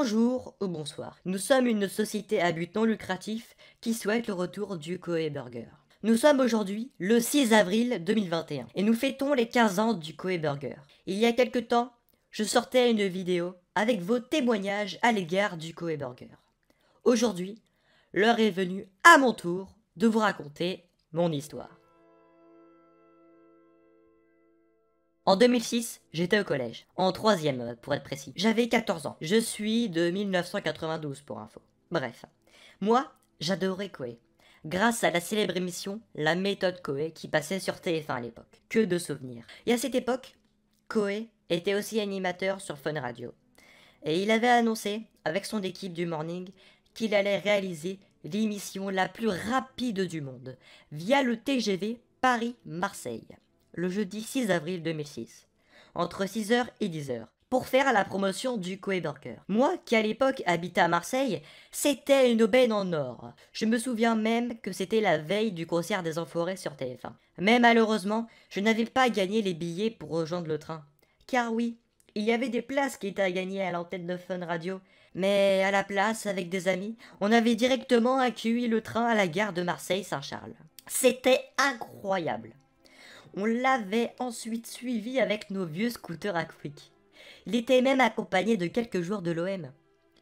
Bonjour ou bonsoir. Nous sommes une société à but non lucratif qui souhaite le retour du Koei Burger. Nous sommes aujourd'hui le 6 avril 2021 et nous fêtons les 15 ans du Koei Burger. Il y a quelque temps, je sortais une vidéo avec vos témoignages à l'égard du Koei Burger. Aujourd'hui, l'heure est venue à mon tour de vous raconter mon histoire. En 2006, j'étais au collège, en 3e pour être précis. J'avais 14 ans. Je suis de 1992 pour info. Bref, moi, j'adorais Koei. Grâce à la célèbre émission La méthode Koei qui passait sur TF1 à l'époque. Que de souvenirs. Et à cette époque, Koei était aussi animateur sur Fun Radio. Et il avait annoncé, avec son équipe du morning, qu'il allait réaliser l'émission la plus rapide du monde, via le TGV Paris-Marseille, le jeudi 6 avril 2006, entre 6h et 10h, pour faire la promotion du Koei Burger. Moi, qui à l'époque habitais à Marseille, c'était une aubaine en or. Je me souviens même que c'était la veille du concert des Enfoirés sur TF1. Mais malheureusement, je n'avais pas gagné les billets pour rejoindre le train. Car oui, il y avait des places qui étaient à gagner à l'antenne de Fun Radio. Mais à la place, avec des amis, on avait directement accueilli le train à la gare de Marseille-Saint-Charles. C'était incroyable. On l'avait ensuite suivi avec nos vieux scooters à Quick. Il était même accompagné de quelques joueurs de l'OM.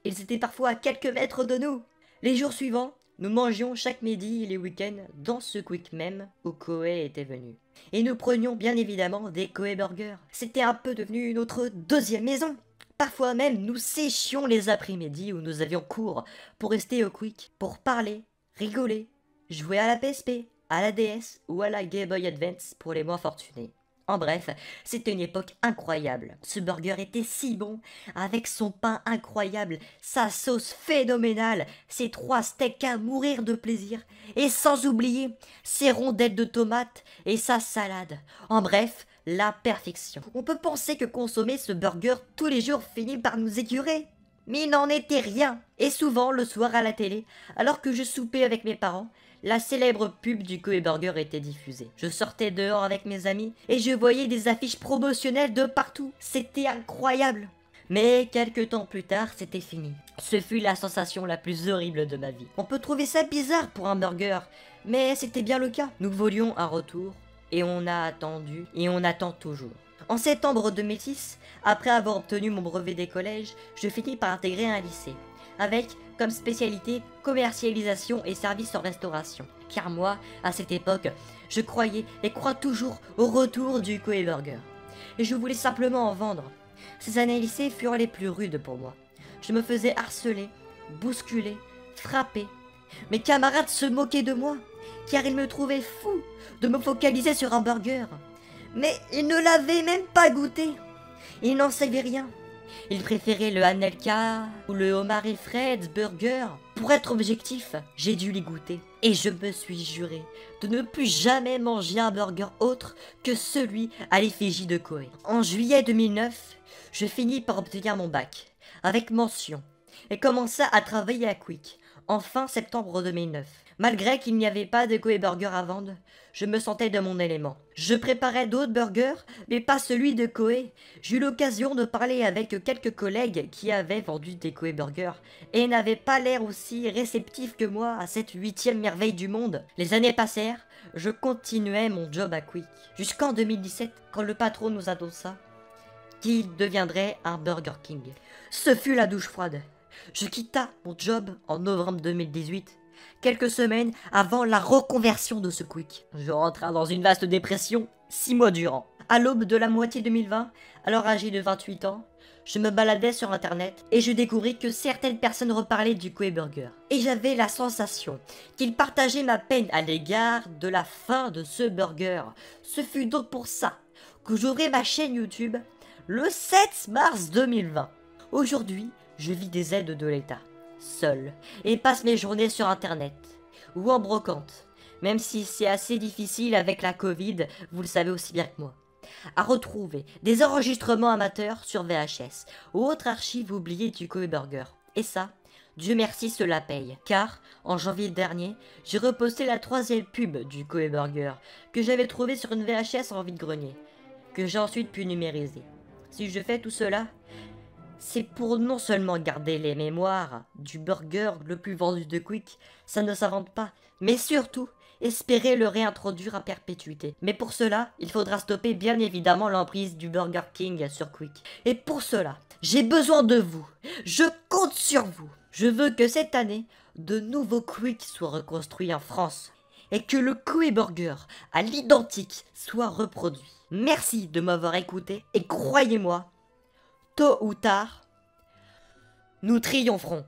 Ils étaient parfois à quelques mètres de nous. Les jours suivants, nous mangions chaque midi et les week-ends dans ce Quick même où Koei était venu. Et nous prenions bien évidemment des Koei Burgers. C'était un peu devenu notre deuxième maison. Parfois même, nous séchions les après-midi où nous avions cours pour rester au Quick, pour parler, rigoler, jouer à la PSP, à la DS ou à la Game Boy Advance pour les moins fortunés. En bref, c'était une époque incroyable. Ce burger était si bon, avec son pain incroyable, sa sauce phénoménale, ses 3 steaks à mourir de plaisir, et sans oublier ses rondelles de tomates et sa salade. En bref, la perfection. On peut penser que consommer ce burger tous les jours finit par nous écurer. Mais il n'en était rien. Et souvent, le soir à la télé, alors que je soupais avec mes parents, la célèbre pub du Koei Burger était diffusée. Je sortais dehors avec mes amis et je voyais des affiches promotionnelles de partout. C'était incroyable. Mais quelques temps plus tard, c'était fini. Ce fut la sensation la plus horrible de ma vie. On peut trouver ça bizarre pour un burger, mais c'était bien le cas. Nous voulions un retour et on a attendu et on attend toujours. En septembre 2006, après avoir obtenu mon brevet des collèges, je finis par intégrer un lycée, avec comme spécialité commercialisation et services en restauration. Car moi, à cette époque, je croyais et crois toujours au retour du Koei Burger. Et je voulais simplement en vendre. Ces années lycée furent les plus rudes pour moi. Je me faisais harceler, bousculer, frapper. Mes camarades se moquaient de moi, car ils me trouvaient fou de me focaliser sur un burger. Mais ils ne l'avaient même pas goûté. Ils n'en savaient rien. Ils préféraient le Anelka ou le Omar et Fred's Burger. Pour être objectif, j'ai dû les goûter. Et je me suis juré de ne plus jamais manger un burger autre que celui à l'effigie de Koei. En juillet 2009, je finis par obtenir mon bac, avec mention, et commença à travailler à Quick, en fin septembre 2009. Malgré qu'il n'y avait pas de Koei Burger à vendre, je me sentais de mon élément. Je préparais d'autres burgers, mais pas celui de Koei. J'eus l'occasion de parler avec quelques collègues qui avaient vendu des Koei Burgers et n'avaient pas l'air aussi réceptifs que moi à cette 8e merveille du monde. Les années passèrent, je continuais mon job à Quick, jusqu'en 2017 quand le patron nous annonça qu'il deviendrait un Burger King. Ce fut la douche froide. Je quitta mon job en novembre 2018. Quelques semaines avant la reconversion de ce Quick. Je rentrai dans une vaste dépression 6 mois durant. À l'aube de la moitié 2020, alors âgé de 28 ans, je me baladais sur internet et je découvris que certaines personnes reparlaient du Koei Burger. Et j'avais la sensation qu'ils partageaient ma peine à l'égard de la fin de ce burger. Ce fut donc pour ça que j'ouvrais ma chaîne YouTube le 7 mars 2020. Aujourd'hui, je vis des aides de l'État, seul, et passe mes journées sur internet, ou en brocante, même si c'est assez difficile avec la Covid, vous le savez aussi bien que moi, à retrouver des enregistrements amateurs sur VHS, ou autres archives oubliées du Koei Burger. Et ça, Dieu merci cela paye, car, en janvier dernier, j'ai reposté la 3e pub du Koei Burger, que j'avais trouvée sur une VHS en vide-grenier, que j'ai ensuite pu numériser. Si je fais tout cela, c'est pour non seulement garder les mémoires du burger le plus vendu de Quick, ça ne s'invente pas, mais surtout espérer le réintroduire à perpétuité. Mais pour cela, il faudra stopper bien évidemment l'emprise du Burger King sur Quick. Et pour cela, j'ai besoin de vous. Je compte sur vous. Je veux que cette année, de nouveaux Quick soient reconstruits en France. Et que le Quick Burger à l'identique soit reproduit. Merci de m'avoir écouté et croyez-moi, tôt ou tard, nous triompherons.